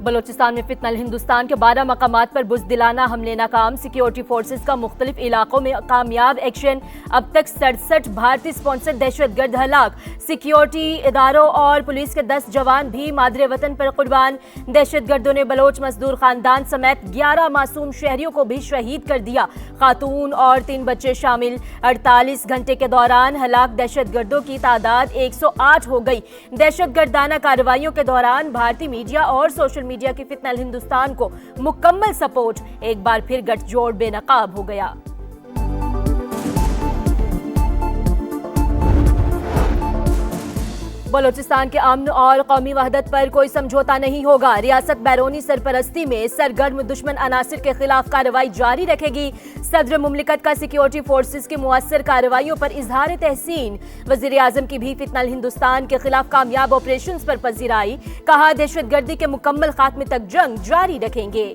बलोचिस्तान में फितनल हिंदुस्तान के 12 मकामात पर बुज़दिलाना हमले नाकाम। सिक्योरिटी फोर्सेज का मुख्तलिफ इलाकों में कामयाब एक्शन। अब तक 67 भारतीय स्पॉन्सर दहशतगर्द हलाक। सिक्योरिटी इदारों और पुलिस के 10 जवान भी मादरे वतन पर कुर्बान। दहशतगर्दों ने बलोच मजदूर खानदान समेत 11 मासूम शहरियों को भी शहीद कर दिया। खातून और 3 बच्चे शामिल। 48 घंटे के दौरान हलाक दहशतगर्दों की तादाद 108 हो गई। दहशतगर्दाना कार्रवाइयों के दौरान भारतीय मीडिया और सोशल मीडिया की फितनल हिंदुस्तान को मुकम्मल सपोर्ट। एक बार फिर गठजोड़ बेनकाब हो गया। बलोचिस्तान के अमन और कौमी वहदत पर कोई समझौता नहीं होगा। रियासत बैरूनी सरपरस्ती में सरगर्म दुश्मन अनासिर के खिलाफ कार्रवाई जारी रखेगी। सदर मुमलिकत का सिक्योरिटी फोर्सेज की मुअस्सर कार्रवाइयों पर इजहार तहसीन। वजीर आजम की भी फितनल हिंदुस्तान के खिलाफ कामयाब ऑपरेशंस पर पजीराई। कहा दहशतगर्दी के मुकम्मल खात्मे तक जंग जारी रखेंगे।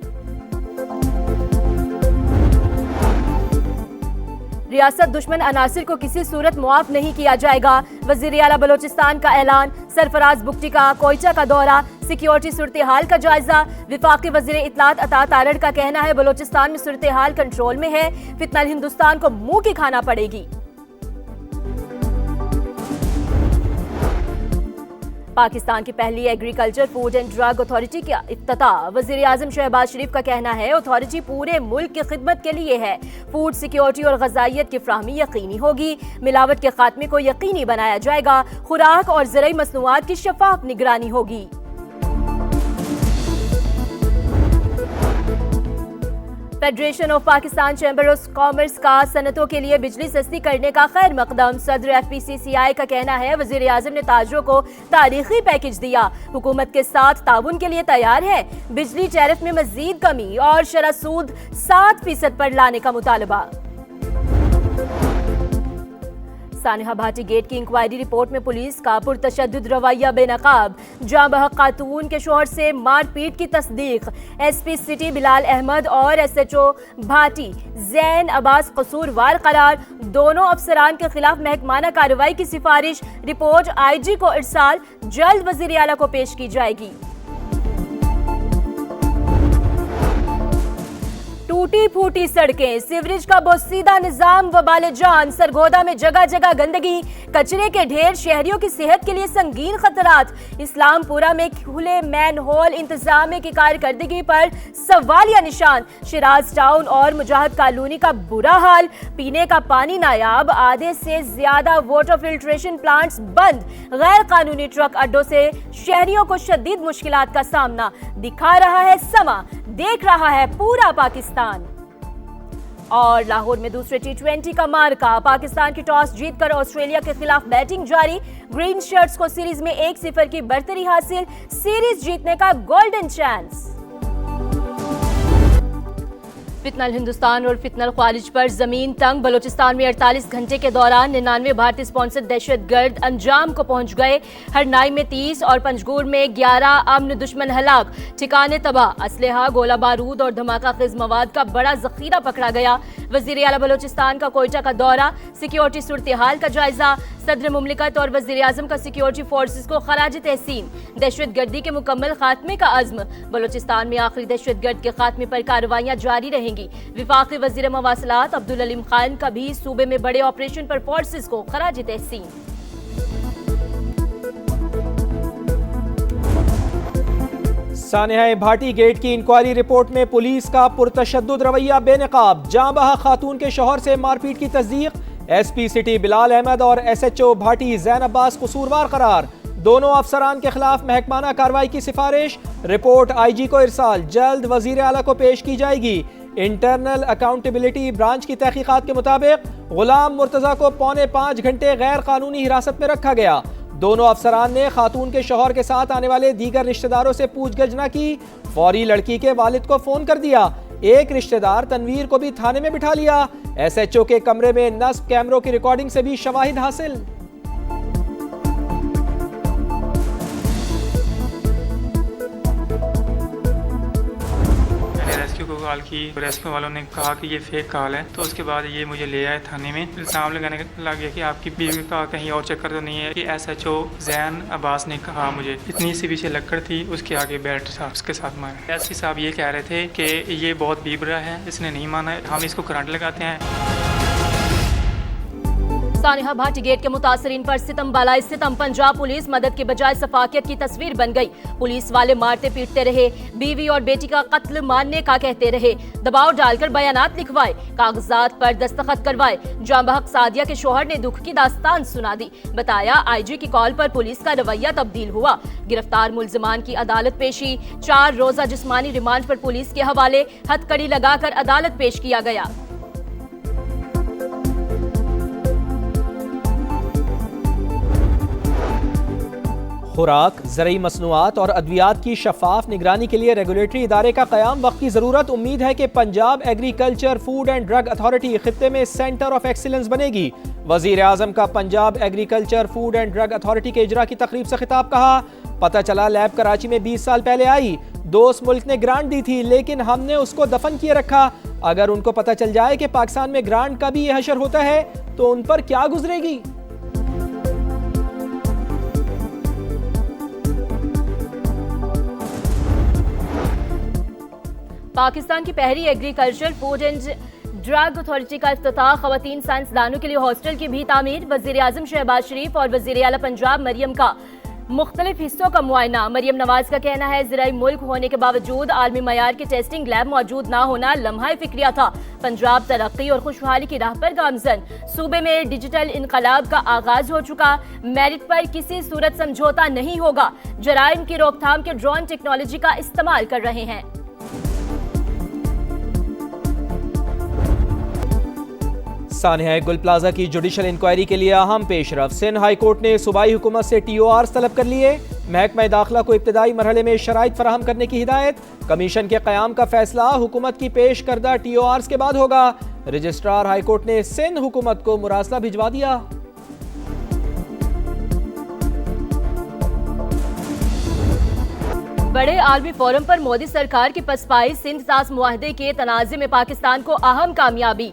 रियासत दुश्मन अनासिर को किसी सूरत मुआफ नहीं किया जाएगा। वजीर आला बलोचिस्तान का ऐलान। सरफराज बुगटी का कोयटा का दौरा। सिक्योरिटी सूरत हाल का जायजा। विफाकी वजीर इत्तलात अता तारड़ का कहना है बलोचिस्तान में सूरत हाल कंट्रोल में है। फितनल हिंदुस्तान को मुंह की खाना पड़ेगी। पाकिस्तान की पहली agriculture food and drug authority का इफ्तिताह। वजीर आजम शहबाज शरीफ का कहना है अथॉरिटी पूरे मुल्क की खिदमत के लिए है। फूड सिक्योरिटी और ग़ज़ाइयत की फ्राहमी यकीनी होगी। मिलावट के खात्मे को यकीनी बनाया जाएगा। खुराक और ज़रूरी मसनूआत की शफाफ निगरानी होगी। Federation of Pakistan chamber of commerce का सनतों के लिए बिजली सस्ती करने का खैर मकदम। सदर FPCCI का कहना है वजीर आजम ने ताजरों को तारीखी पैकेज दिया। हुकूमत के साथ ताउन के लिए तैयार है। बिजली टैरिफ में मजीद कमी और शरह सूद 7% पर लाने का मुतालबा। सानिहा भाटी गेट की इंक्वायरी रिपोर्ट में पुलिस का पुरतशद्दुद रवैया बेनकाब। जाँ बहक खातून के शोहर से मारपीट की तस्दीक। SP सिटी बिलाल अहमद और SHO भाटी जैन अब्बास कसूरवार करार। दोनों अफसरान के खिलाफ महकमाना कार्रवाई की सिफारिश। रिपोर्ट IG को इरसाल। जल्द वजीर आला को पेश की जाएगी। टूटी फूटी सड़कें, सीवरेज का बोसीदा निजाम वबाल जान। सरगोदा में जगह जगह गंदगी, कचरे के ढेर, शहरियों की सेहत के लिए संगीन खतरात। इस्लामपुरा में खुले मैन होल इंतजाम की कारकर्दगी पर सवालिया निशान। शिराज टाउन और मुजाहिद कॉलोनी का बुरा हाल। पीने का पानी नायाब। आधे से ज्यादा वाटर फिल्ट्रेशन प्लांट्स बंद। गैर कानूनी ट्रक अड्डों से शहरियों को शदीद मुश्किलात का सामना। दिखा रहा है समा, देख रहा है पूरा पाकिस्तान। और लाहौर में दूसरे T20 का मार्का। पाकिस्तान की टॉस जीतकर ऑस्ट्रेलिया के खिलाफ बैटिंग जारी। ग्रीन शर्ट्स को सीरीज में 1-0 की बढ़तरी हासिल। सीरीज जीतने का गोल्डन चांस। फितनल हिंदुस्तान और फितनल ख्वारिज पर जमीन तंग। बलोचिस्तान में 48 घंटे के दौरान 99 भारतीय स्पॉन्सर दहशतगर्द अंजाम को पहुंच गए। हरनाई में 30 और पंजगूर में 11 अमन दुश्मन हलाक। ठिकाने तबाह। असलहा, गोला बारूद और धमाका खेज मवाद का बड़ा जखीरा पकड़ा गया। वजीर आला बलोचिस्तान का कोयटा का दौरा। सिक्योरिटी सूरत हाल का जायजा। सदर मुमलिकत और वजीर आजम का सिक्योरिटी फोर्सेज को खराज तहसीन। दहशतगर्दी के मुकम्मल खात्मे का अज़्म। बलोचिस्तान में आखिरी दहशतगर्द के खात्मे पर कार्रवाइयां जारी रहेंगी। विफाकी वजीर मवासलात अब्दुल अलीम खान का भी सूबे में बड़े ऑपरेशन पर फोर्सेज को खराज तहसीन। सानिहा भाटी गेट की इंक्वायरी रिपोर्ट में पुलिस का पुरतशद्दुद रवैया बेनकाब। जाँ बहक खातून के शोहर से मारपीट की तस्दीक। SP सिटी बिलाल अहमद और SHO भाटी जैन अब्बास कसूरवार करार। दोनों अफसरान के खिलाफ महकमाना कार्रवाई की सिफारिश। रिपोर्ट IG को इरसाल। जल्द वजीर आला को पेश की जाएगी। इंटरनल अकाउंटेबिलिटी ब्रांच की तहकीकात के मुताबिक गुलाम मुर्तजा को 4.25 घंटे गैर कानूनी हिरासत में रखा गया। दोनों अफसरान ने खातून के शौहर के साथ आने वाले दीगर रिश्तेदारों से पूछगछ न की। फौरी लड़की के वालिद को फोन कर दिया। एक रिश्तेदार तनवीर को भी थाने में बिठा लिया। SHO के कमरे में नस्ब कैमरों की रिकॉर्डिंग से भी शवाहिद हासिल। रेस्क्यू को कॉल की, रेस्क्यू वालों ने कहा कि ये फेक कॉल है। तो उसके बाद ये मुझे ले आए थाने में, इल्जाम लगाने लग गया कि आपकी बीवी का कहीं और चक्कर तो नहीं है। कि SHO जैन अब्बास ने कहा मुझे इतनी सी पीछे लकड़ थी, उसके आगे बैठ था, उसके साथ मारा। SP साहब ये कह रहे थे कि ये बहुत बीबरा है, इसने नहीं माना, हम इसको करंट लगाते हैं। सानिहा भाटी गेट के मुतासरीन पर सितम बाला सितम। पंजाब पुलिस मदद के बजाय सफाकियत की तस्वीर बन गई। पुलिस वाले मारते पीटते रहे, बीवी और बेटी का कत्ल मानने का कहते रहे, दबाव डालकर बयानात लिखवाए, कागजात पर दस्तखत करवाए। जांबहक सादिया के शोहर ने दुख की दास्तान सुना दी। बताया IG की कॉल पर पुलिस का रवैया तब्दील हुआ। गिरफ्तार मुल्जिमान की अदालत पेशी, 4 रोजा जिस्मानी रिमांड पर पुलिस के हवाले, हथकड़ी लगाकर अदालत पेश किया गया। खुराक, ज़रूरी मसनूआत और अद्वियात की शफाफ निगरानी के लिए रेगुलेटरी इदारे का क़याम वक्त की ज़रूरत। उम्मीद है कि Punjab agriculture food and drug authority खित्ते में सेंटर ऑफ एक्सीलेंस बनेगी। वज़ीर आज़म का Punjab agriculture food and drug authority के इजरा की तकरीब से खिताब। कहा, पता चला लैब कराची में 20 साल पहले आई, दोस्त मुल्क ने ग्रांट दी थी लेकिन हमने उसको दफन किए रखा। अगर उनको पता चल जाए कि पाकिस्तान में ग्रांट का भी ये हशर होता है तो उन पर क्या गुजरेगी। पाकिस्तान की पहली agriculture food and drug authority का इफ्तिताह, खवातीन साइंसदानों के लिए हॉस्टल की भी तामीर। वज़ीर आज़म शहबाज शरीफ और वज़ीर आला पंजाब मरियम का मुख्तलिफ हिस्सों का मुआयना। मरियम नवाज का कहना है, ज़राई मुल्क होने के बावजूद आलमी मयार के टेस्टिंग लैब मौजूद ना होना लम्हा फिक्रिया था। पंजाब तरक्की और खुशहाली की राह पर गामजन। सूबे में डिजिटल इनकलाब का आगाज हो चुका, मेरिट पर किसी सूरत समझौता नहीं होगा। जराइम की रोकथाम के ड्रोन टेक्नोलॉजी का इस्तेमाल कर रहे हैं। सानिया गुल प्लाजा की जुडिशल इंक्वायरी के लिए अहम पेशरफ। सिंध हाई कोर्ट ने सूबाई हुकूमत से TORs तलब कर लिए। महकमा दाखिला को इब्तदाई मरहले में शराइत फराहम करने की हिदायत। कमीशन के क़याम का फैसला हुकूमत की पेश करदा TORs के बाद होगा। रजिस्ट्रार हाई कोर्ट ने सिंध हुकूमत को मुरासला भिजवा दिया। बड़े आलमी फोरम पर मोदी सरकार की पसपाई, सिंध सास मुआहदे के तनाज़े में पाकिस्तान को अहम कामयाबी।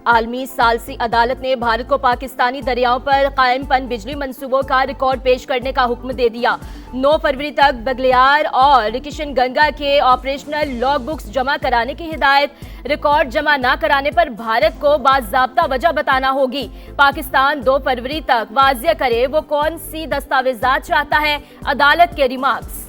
आलमी सालसी अदालत ने भारत को पाकिस्तानी दरियाओं पर कायम पन बिजली मंसूबों का रिकॉर्ड पेश करने का हुक्म दे दिया। 9 फरवरी तक बगलियार और किशनगंगा के ऑपरेशनल लॉग बुक्स जमा कराने की हिदायत। रिकॉर्ड जमा न कराने पर भारत को बाज़ाब्ता वजह बताना होगी। पाकिस्तान 2 फरवरी तक वाज़िया करे वो कौन सी दस्तावेजात चाहता है। अदालत के रिमार्क्स।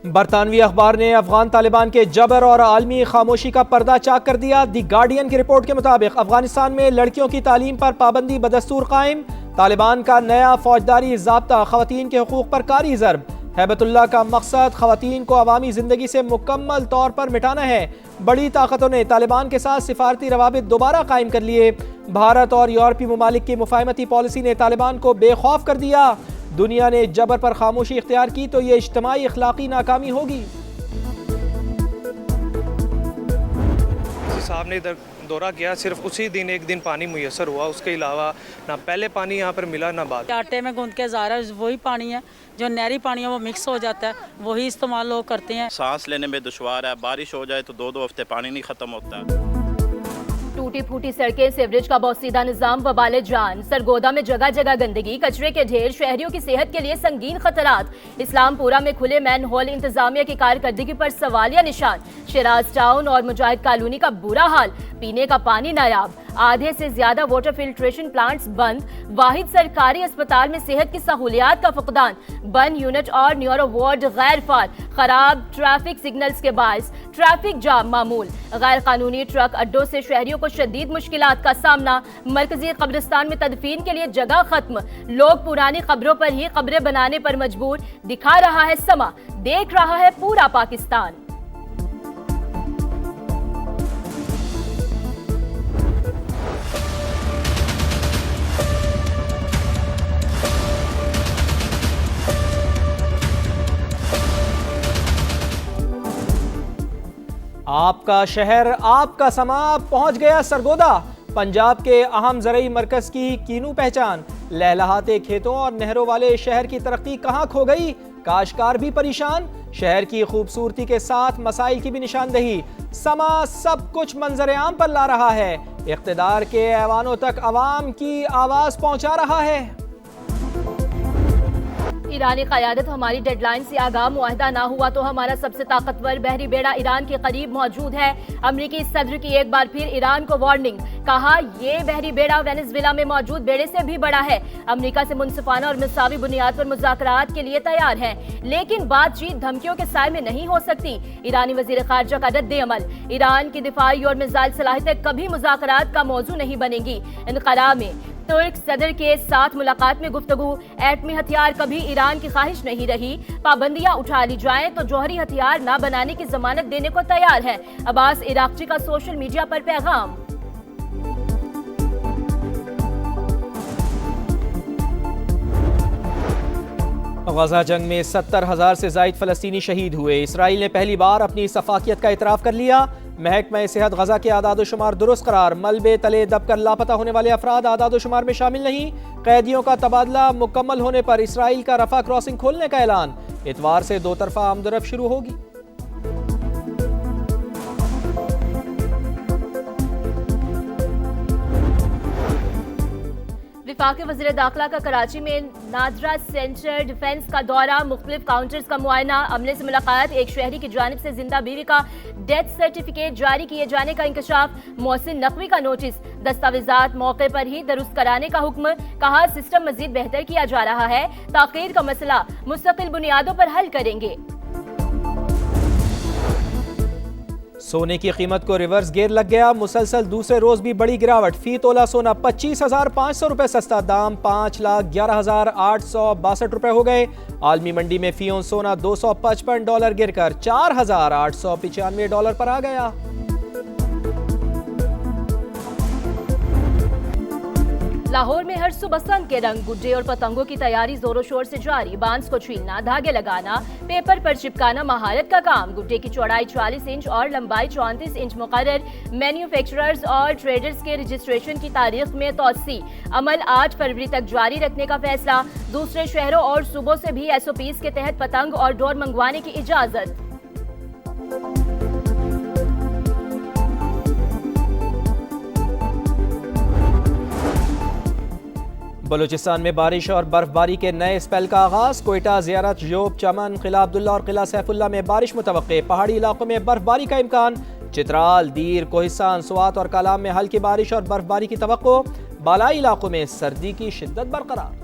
बरतानवी अखबार ने अफगान तालिबान के जबर और आलमी खामोशी का पर्दा चाक कर दिया। दी गार्डियन की रिपोर्ट के मुताबिक अफगानिस्तान में लड़कियों की तालीम पर पाबंदी बदस्तूर कायम। तालिबान का नया फौजदारी ज़ाब्ता खवातीन के हुकूक पर कारी ज़र्ब। हैबतुल्लाह का मकसद खवातीन को अवामी ज़िंदगी से मुकम्मल तौर पर मिटाना है। बड़ी ताकतों ने तालिबान के साथ सिफारती रवाबित दोबारा कायम कर लिए। भारत और यूरोपीय ममालिक की मुफाहमती पॉलिसी ने तालिबान को बेखौफ कर दिया। दुनिया ने जबर पर खामोशी इख्तियार की तो ये इज्तिमाई अखलाकी नाकामी होगी। साहब ने इधर दौरा किया, सिर्फ उसी दिन एक दिन पानी मुयसर हुआ, उसके अलावा ना पहले पानी यहाँ पर मिला ना बाद। आटे में गूंद के ज़ारा वही पानी है जो नहरी पानी है, वो मिक्स हो जाता है, वही इस्तेमाल लोग करते हैं। सांस लेने में दुश्वार है, बारिश हो जाए तो 2-2 हफ्ते पानी नहीं खत्म होता। टूटी फूटी सड़कें, सीवरेज का बोसीदा निजाम वबाले जान। सरगोदा में जगह जगह गंदगी, कचरे के ढेर, शहरियों की सेहत के लिए संगीन खतरात। इस्लामपुरा में खुले मैन होल, इंतजामिया की कारकर्दगी पर सवालिया निशान। शिराज टाउन और मुजाहिद कॉलोनी का बुरा हाल, पीने का पानी नायाब। आधे से ज्यादा वाटर फिल्ट्रेशन प्लांट्स बंद। वाहिद सरकारी अस्पताल में सेहत की सहूलियात का फुकदान। बंद यूनिट और न्यूरो वार्ड गैर फाल। खराब ट्रैफिक सिग्नल्स के बायस ट्रैफिक जाम मामूल। गैर कानूनी ट्रक अड्डों से शहरियों को शदीद मुश्किलात का सामना। मरकजी कब्रिस्तान में तदफीन के लिए जगह खत्म। लोग पुरानी कब्रों पर ही कब्रें बनाने पर मजबूर। दिखा रहा है समा, देख रहा है पूरा पाकिस्तान। आपका शहर, आपका समा, पहुंच गया सरगोदा। पंजाब के अहम ज़रूरी मरकज़ की कीनू पहचान। लहलहाते खेतों और नहरों वाले शहर की तरक्की कहाँ खो गई, काश्तकार भी परेशान, शहर की खूबसूरती के साथ मसाइल की भी निशानदेही। समा सब कुछ मंजर आम पर ला रहा है, इख्तिदार के ऐवानों तक अवाम की आवाज पहुंचा रहा है। ईरानी क़यादत हमारी डेडलाइन से आगाह मुआहदा ना हुआ तो हमारा सबसे ताकतवर बहरी बेड़ा ईरान के करीब मौजूद है। अमरीकी सदर की एक बार फिर ईरान को वार्निंग, कहा ये बहरी बेड़ा वेनेजुएला में मौजूद बेड़े से भी बड़ा है। अमरीका से मुनसिफाना और मिसावी बुनियाद पर मुज़ाकरात के लिए तैयार है, लेकिन बातचीत धमकियों के साए में नहीं हो सकती। ईरानी वज़ीर ख़ारजा का रद्द अमल, ईरान की दिफाई और मिसाइल सलाहियतें कभी मुज़ाकरात का मौजू नहीं बनेगी। इनक़ला में तुर्क सदर के साथ मुलाकात में गुफ्तगू, एटमी हथियार कभी ईरान की ख्वाहिश नहीं रही, पाबंदियां उठा ली जाएं तो जौहरी हथियार ना बनाने की जमानत देने को तैयार है। अब्बास इराक़ची का सोशल मीडिया पर पैगाम। गजा जंग में 70,000 से ज़ायद फ़लस्तीनी शहीद हुए। इसराइल ने पहली बार अपनी सफाकियत का इतराफ़ कर लिया। महकमा सेहत गजा के आदादोशुमार दुरुस्त करार, मलबे तले दबकर लापता होने वाले अफराद आदादोशुमार में शामिल नहीं। कैदियों का तबादला मुकम्मल होने पर इसराइल का रफा क्रॉसिंग खोलने का ऐलान। इतवार से दो तरफा आमदरफ्त शुरू होगी। वफाकी वज़ीर दाखिला का कराची में नादरा सेंटर डिफेंस का दौरा, मुख्तलिफ काउंटर्स का मुआयना, अमले से मुलाकात, एक शहरी की जानिब से जिंदा बीवी का डेथ सर्टिफिकेट जारी किए जाने का इंकशाफ, मोहसिन नकवी का नोटिस, दस्तावेजात मौके पर ही दुरुस्त कराने का हुक्म, कहा सिस्टम मजीद बेहतर किया जा रहा है, ताक़ीर का मसला मुस्तकिल बुनियादों पर हल करेंगे। सोने की कीमत को रिवर्स गियर लग गया, मुसलसल दूसरे रोज भी बड़ी गिरावट। फी तोला सोना 25,500 रुपए सस्ता, दाम 5,11,862 रुपए हो गए। आलमी मंडी में फी औंस सोना $255 गिरकर $4,895 पर आ गया। लाहौर में हर सुबह बसंत के रंग, गुड्डे और पतंगों की तैयारी जोरों शोर से जारी। बांस को छीलना, धागे लगाना, पेपर पर चिपकाना महारत का काम। गुड्डे की चौड़ाई 40 इंच और लंबाई 34 इंच मुकर्रर। मैन्युफैक्चरर्स और ट्रेडर्स के रजिस्ट्रेशन की तारीख में तोसी, अमल 8 फरवरी तक जारी रखने का फैसला। दूसरे शहरों और सूबों से भी SOPs के तहत पतंग और डोर मंगवाने की इजाजत। बलूचिस्तान में बारिश और बर्फबारी के नए स्पेल का आगाज। कोयटा, ज़ियारत, जोब, चमन, किला अब्दुल्ला और किला सैफुल्ला में बारिश मुतवक्के। पहाड़ी इलाकों में बर्फबारी का इम्कान। चित्राल, दीर, कोहिस्तान, स्वात और कालाम में हल्की बारिश और बर्फबारी की तवक्को। बालाई इलाकों में सर्दी की शिद्दत बरकरार।